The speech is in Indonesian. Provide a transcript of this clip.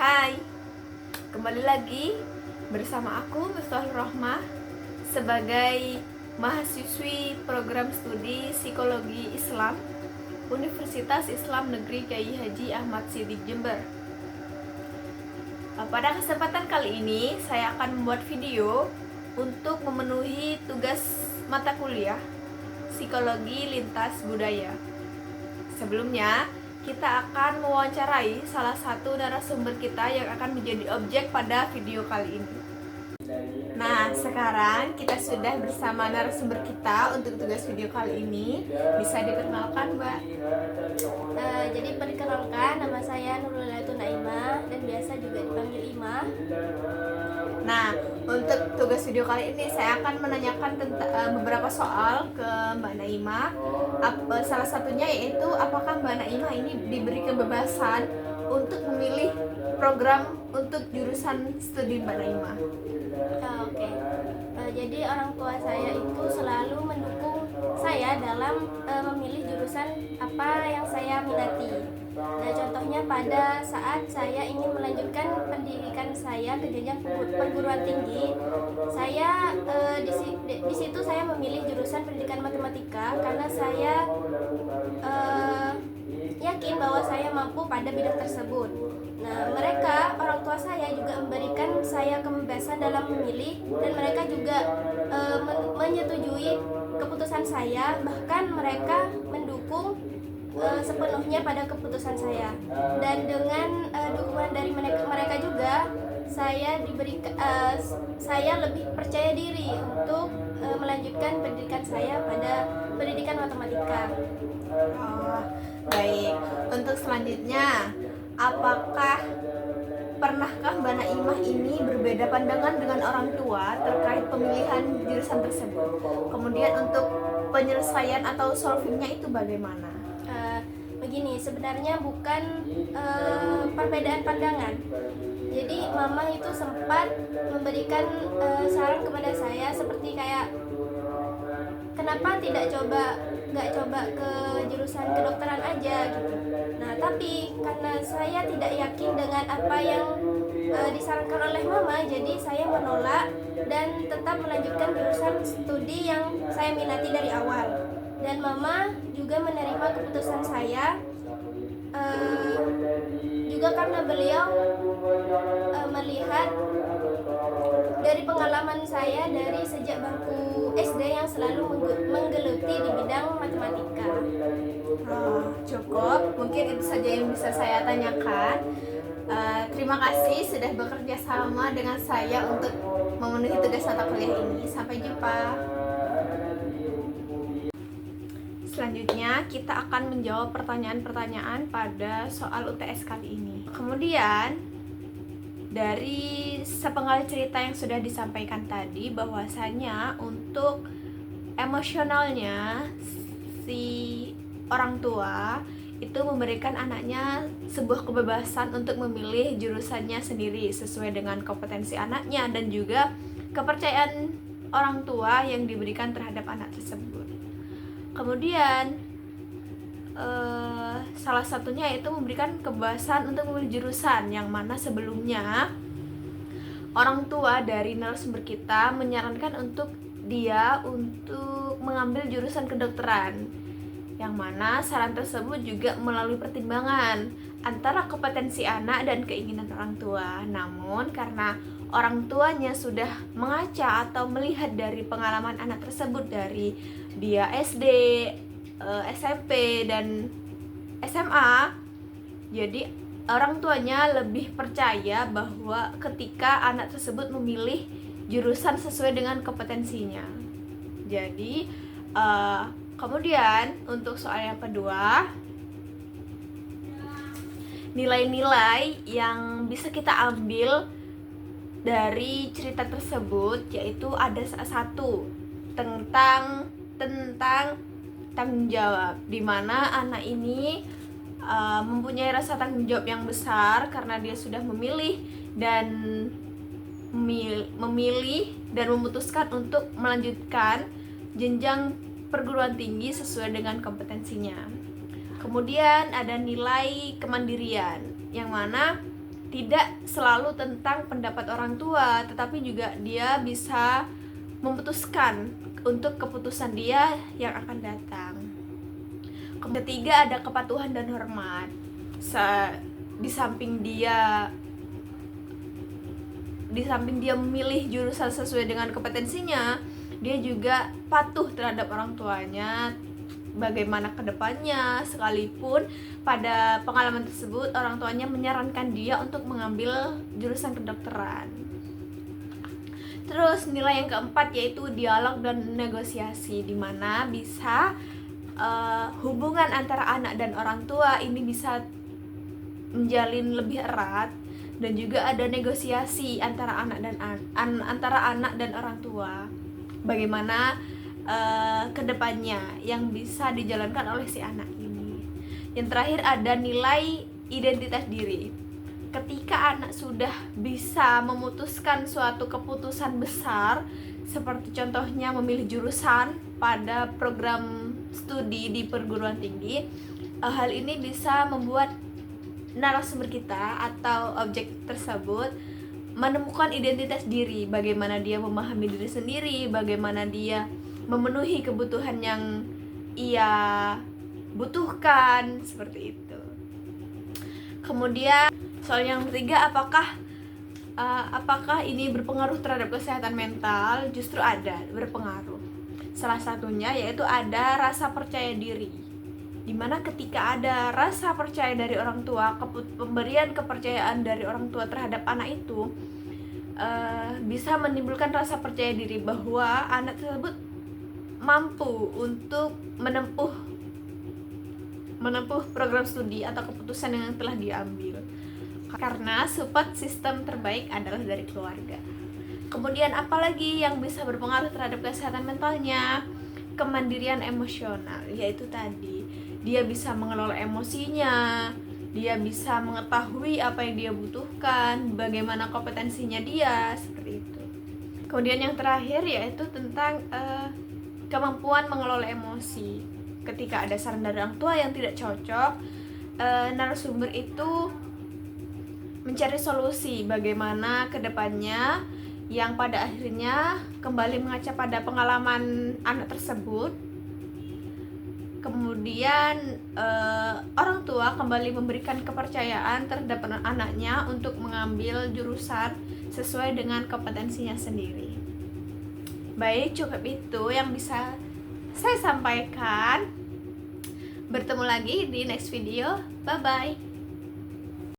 Hai, kembali lagi bersama aku Miftahul Rohmah sebagai mahasiswi program studi Psikologi Islam Universitas Islam Negeri Kyai Haji Ahmad Siddiq Jember. Pada kesempatan kali ini saya akan membuat video untuk memenuhi tugas mata kuliah Psikologi Lintas Budaya. Sebelumnya, kita akan mewawancarai salah satu narasumber kita yang akan menjadi objek pada video kali ini. Nah, sekarang kita sudah bersama narasumber kita untuk tugas video kali ini. Bisa diperkenalkan, Mbak? Jadi perkenalkan, nama saya Nurul Naimah dan biasa juga dipanggil Ima. Nah, untuk tugas video kali ini saya akan menanyakan tentang beberapa soal ke Mbak Naimah. Salah satunya yaitu apakah Mbak Naimah ini diberi kebebasan untuk memilih program untuk jurusan studi Mbak Naimah. Oke. Jadi orang tua saya itu selalu mendukung saya dalam memilih jurusan apa yang saya minati. Nah, contohnya pada saat saya ingin melanjutkan pendidikan saya ke jenjang perguruan tinggi, saya di situ saya memilih jurusan pendidikan matematika karena saya yakin bahwa saya mampu pada bidang tersebut. Nah, mereka, orang tua saya juga memberikan saya kebebasan dalam memilih dan mereka juga menyetujui keputusan saya, bahkan mereka mendukung sepenuhnya pada keputusan saya. Dan dengan dukungan dari mereka juga, saya lebih percaya diri untuk melanjutkan pendidikan saya pada pendidikan matematika. Baik, untuk selanjutnya, apakah pernahkah Mbak Naimah ini berbeda pandangan dengan orang tua terkait pemilihan jurusan tersebut? Kemudian untuk penyelesaian atau solvingnya itu bagaimana? Begini, sebenarnya bukan perbedaan pandangan. Jadi mama itu sempat memberikan saran kepada saya seperti kayak kenapa nggak coba ke jurusan kedokteran aja gitu. Nah, tapi karena saya tidak yakin dengan apa yang disarankan oleh mama, jadi saya menolak dan tetap melanjutkan jurusan studi yang saya minati dari awal. Dan mama juga menerima keputusan saya juga karena beliau melihat dari pengalaman saya dari sejak bangku SD yang selalu menggeluti di bidang matematika. Cukup, mungkin itu saja yang bisa saya tanyakan. Terima kasih sudah bekerja sama dengan saya untuk memenuhi tugas mata kuliah ini. Sampai jumpa. Selanjutnya kita akan menjawab pertanyaan-pertanyaan pada soal UTS kali ini. Kemudian dari sepenggal cerita yang sudah disampaikan tadi, bahwasanya untuk emosionalnya si orang tua itu memberikan anaknya sebuah kebebasan untuk memilih jurusannya sendiri sesuai dengan kompetensi anaknya dan juga kepercayaan orang tua yang diberikan terhadap anak tersebut. Kemudian salah satunya yaitu memberikan kebebasan untuk memilih jurusan, yang mana sebelumnya orang tua dari narasumber kita menyarankan untuk dia untuk mengambil jurusan kedokteran, yang mana saran tersebut juga melalui pertimbangan antara kompetensi anak dan keinginan orang tua. Namun karena orang tuanya sudah mengaca atau melihat dari pengalaman anak tersebut dari dia SD, SMP, dan SMA, jadi orang tuanya lebih percaya bahwa ketika anak tersebut memilih jurusan sesuai dengan kompetensinya. Jadi kemudian untuk soal yang kedua, nilai-nilai yang bisa kita ambil dari cerita tersebut yaitu ada satu tentang tanggung jawab, di mana anak ini mempunyai rasa tanggung jawab yang besar karena dia sudah memilih dan memutuskan untuk melanjutkan jenjang perguruan tinggi sesuai dengan kompetensinya. Kemudian ada nilai kemandirian, yang mana tidak selalu tentang pendapat orang tua, tetapi juga dia bisa memutuskan untuk keputusan dia yang akan datang. Ketiga ada kepatuhan dan hormat. Di samping dia memilih jurusan sesuai dengan kompetensinya, dia juga patuh terhadap orang tuanya bagaimana kedepannya, sekalipun pada pengalaman tersebut orang tuanya menyarankan dia untuk mengambil jurusan kedokteran. Terus nilai yang keempat yaitu dialog dan negosiasi, di mana bisa hubungan antara anak dan orang tua ini bisa menjalin lebih erat, dan juga ada negosiasi antara anak dan orang tua. Bagaimana kedepannya yang bisa dijalankan oleh si anak ini. Yang terakhir ada nilai identitas diri. Ketika anak sudah bisa memutuskan suatu keputusan besar, seperti contohnya memilih jurusan pada program studi di perguruan tinggi, hal ini bisa membuat narasumber kita atau objek tersebut menemukan identitas diri, bagaimana dia memahami diri sendiri, bagaimana dia memenuhi kebutuhan yang ia butuhkan, seperti itu. Kemudian soal yang ketiga, apakah ini berpengaruh terhadap kesehatan mental? Justru ada berpengaruh. Salah satunya yaitu ada rasa percaya diri, dimana ketika ada rasa percaya dari orang tua, pemberian kepercayaan dari orang tua terhadap anak itu bisa menimbulkan rasa percaya diri bahwa anak tersebut mampu untuk menempuh program studi atau keputusan yang telah diambil, karena support system terbaik adalah dari keluarga. Kemudian apalagi yang bisa berpengaruh terhadap kesehatan mentalnya? Kemandirian emosional, yaitu tadi dia bisa mengelola emosinya, dia bisa mengetahui apa yang dia butuhkan, bagaimana kompetensinya dia, seperti itu. Kemudian yang terakhir yaitu tentang kemampuan mengelola emosi. Ketika ada saran dari orang tua yang tidak cocok, narasumber itu mencari solusi bagaimana kedepannya, yang pada akhirnya kembali mengaca pada pengalaman anak tersebut. Kemudian orang tua kembali memberikan kepercayaan terhadap anaknya untuk mengambil jurusan sesuai dengan kompetensinya sendiri. Baik, cukup itu yang bisa saya sampaikan. Bertemu lagi di next video. Bye bye.